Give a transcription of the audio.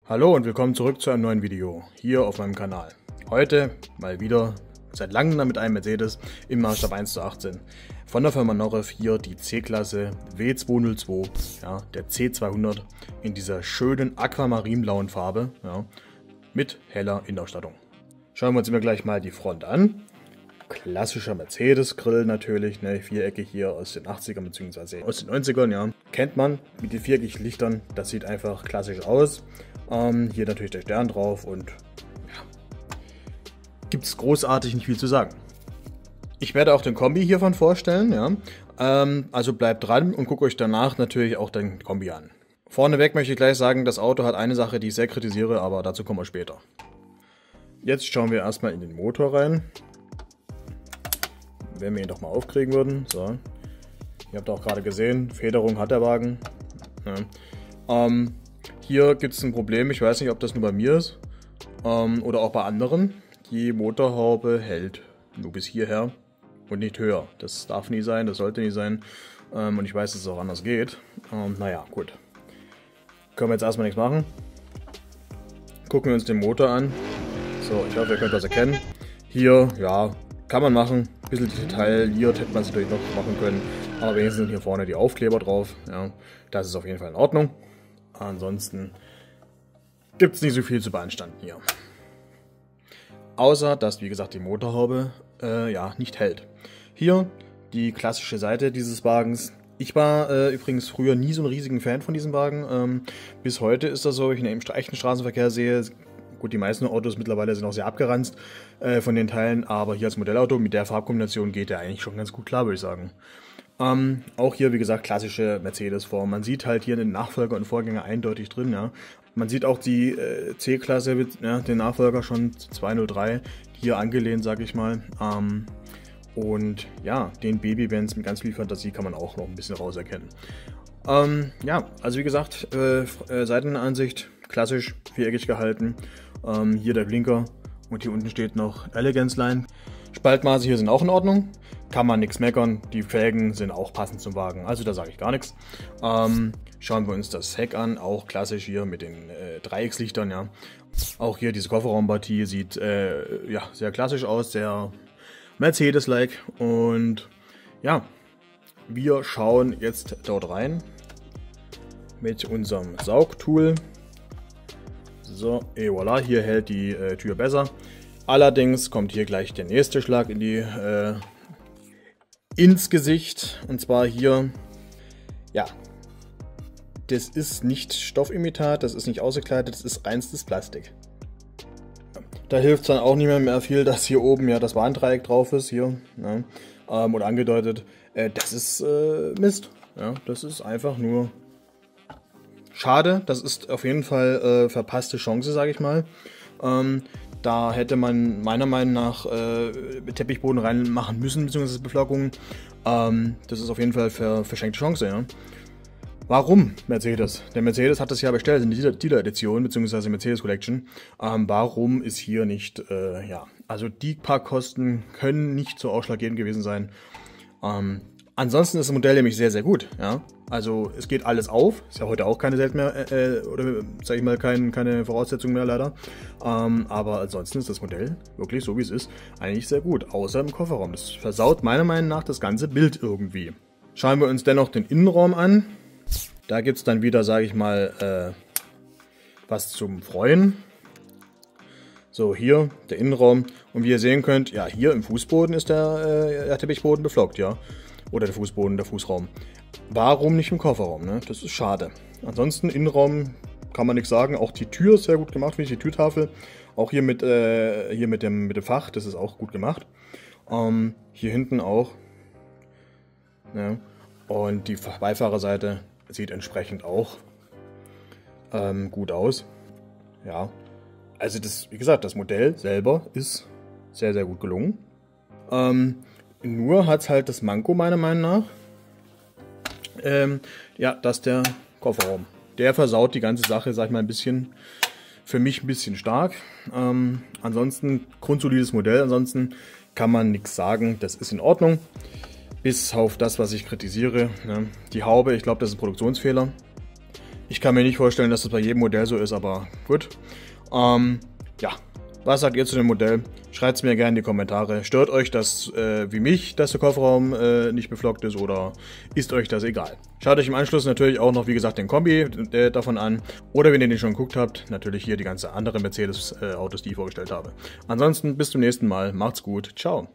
Hallo und willkommen zurück zu einem neuen Video hier auf meinem Kanal. Heute mal wieder seit langem mit einem Mercedes im Maßstab 1:18 von der Firma Norev hier die C-Klasse W202, ja, der C200 in dieser schönen aquamarinblauen Farbe, ja, mit heller Innenausstattung. Schauen wir uns immer gleich mal die Front an. Klassischer Mercedes-Grill natürlich, ne, viereckig hier aus den 80ern bzw. aus den 90ern, ja. Kennt man mit den viereckigen Lichtern, das sieht einfach klassisch aus. Hier natürlich der Stern drauf und ja, gibt es großartig nicht viel zu sagen. Ich werde auch den Kombi hiervon vorstellen, ja. Also bleibt dran und guckt euch danach natürlich auch den Kombi an. Vorneweg möchte ich gleich sagen, das Auto hat eine Sache, die ich sehr kritisiere, aber dazu kommen wir später. Jetzt schauen wir erstmal in den Motor rein. Wenn wir ihn doch mal aufkriegen würden. So. Ihr habt auch gerade gesehen, Federung hat der Wagen. Ja. Hier gibt es ein Problem, ich weiß nicht, ob das nur bei mir ist oder auch bei anderen. Die Motorhaube hält nur bis hierher und nicht höher. Das darf nie sein, das sollte nie sein. Und ich weiß, dass es auch anders geht. Naja, gut. Können wir jetzt erstmal nichts machen. Gucken wir uns den Motor an. So, ich hoffe, ihr könnt was erkennen. Hier, ja, kann man machen. Ein bisschen detailliert hätte man es natürlich noch machen können. Aber wenigstens sind hier vorne die Aufkleber drauf. Ja, das ist auf jeden Fall in Ordnung. Ansonsten gibt es nicht so viel zu beanstanden hier. Außer, dass, wie gesagt, die Motorhaube ja, nicht hält. Hier die klassische Seite dieses Wagens. Ich war übrigens früher nie so ein riesigen Fan von diesem Wagen. Bis heute ist das so, wenn ich ihn im echten Straßenverkehr sehe. Gut, die meisten Autos mittlerweile sind auch sehr abgeranzt von den Teilen, aber hier als Modellauto mit der Farbkombination geht der eigentlich schon ganz gut klar, würde ich sagen. Auch hier, wie gesagt, klassische Mercedes-Form. Man sieht halt hier den Nachfolger und Vorgänger eindeutig drin. Ja. Man sieht auch die C-Klasse, ja, den Nachfolger schon 203, hier angelehnt, sage ich mal. Und ja, den Baby-Benz mit ganz viel Fantasie kann man auch noch ein bisschen rauserkennen. Ja, also wie gesagt, Seitenansicht klassisch viereckig gehalten. Hier der Blinker und hier unten steht noch Elegance Line. Spaltmaße hier sind auch in Ordnung, kann man nichts meckern. Die Felgen sind auch passend zum Wagen, also da sage ich gar nichts. Schauen wir uns das Heck an, auch klassisch hier mit den Dreieckslichtern. Ja. Auch hier diese Kofferraumpartie sieht ja, sehr klassisch aus, sehr Mercedes-like. Und ja, wir schauen jetzt dort rein mit unserem Saugtool. So, et voilà, hier hält die Tür besser. Allerdings kommt hier gleich der nächste Schlag in die, ins Gesicht. Und zwar hier, ja, das ist nicht Stoffimitat, das ist nicht ausgekleidet, das ist reinstes Plastik. Da hilft es dann auch nicht mehr viel, dass hier oben ja das Warndreieck drauf ist, hier, ne, oder angedeutet. Das ist Mist. Ja, das ist einfach nur schade. Das ist auf jeden Fall verpasste Chance, sage ich mal. Da hätte man meiner Meinung nach Teppichboden reinmachen müssen, beziehungsweise Beflaggung. Das ist auf jeden Fall verschenkte Chance, ja. Warum Mercedes? Der Mercedes hat das ja bestellt in der Dealer-Edition, beziehungsweise Mercedes Collection. Warum ist hier nicht, ja, also die paar Kosten können nicht so ausschlaggebend gewesen sein. Ansonsten ist das Modell nämlich sehr, sehr gut, ja. Also es geht alles auf, ist ja heute auch keine selten mehr, oder sag ich mal, keine Voraussetzung mehr leider. Aber ansonsten ist das Modell wirklich so wie es ist, eigentlich sehr gut, außer im Kofferraum. Das versaut meiner Meinung nach das ganze Bild irgendwie. Schauen wir uns dennoch den Innenraum an. Da gibt es dann wieder, sage ich mal, was zum Freuen. So, hier der Innenraum. Und wie ihr sehen könnt, ja, hier im Fußboden ist der Teppichboden beflockt, ja. Oder der Fußboden, der Fußraum. Warum nicht im Kofferraum, ne? Das ist schade. Ansonsten Innenraum kann man nichts sagen. Auch die Tür ist sehr gut gemacht, finde ich, die Türtafel. Auch hier mit dem Fach, das ist auch gut gemacht. Hier hinten auch. Ja. Und die Beifahrerseite sieht entsprechend auch gut aus. Ja. Also das, wie gesagt, das Modell selber ist sehr, sehr gut gelungen. Nur hat es halt das Manko meiner Meinung nach. Ja, dass der Kofferraum, der versaut die ganze Sache, sag ich mal, ein bisschen, für mich ein bisschen stark. Ansonsten grundsolides Modell, ansonsten kann man nichts sagen, das ist in Ordnung. Bis auf das, was ich kritisiere. Ne? Die Haube, ich glaube, das ist ein Produktionsfehler. Ich kann mir nicht vorstellen, dass das bei jedem Modell so ist, aber gut. Ja, was sagt ihr zu dem Modell? Schreibt es mir gerne in die Kommentare. Stört euch das wie mich, dass der Kofferraum nicht beflockt ist, oder ist euch das egal? Schaut euch im Anschluss natürlich auch noch, wie gesagt, den Kombi davon an. Oder wenn ihr den schon geguckt habt, natürlich hier die ganze andere Mercedes-Autos, die ich vorgestellt habe. Ansonsten bis zum nächsten Mal. Macht's gut. Ciao.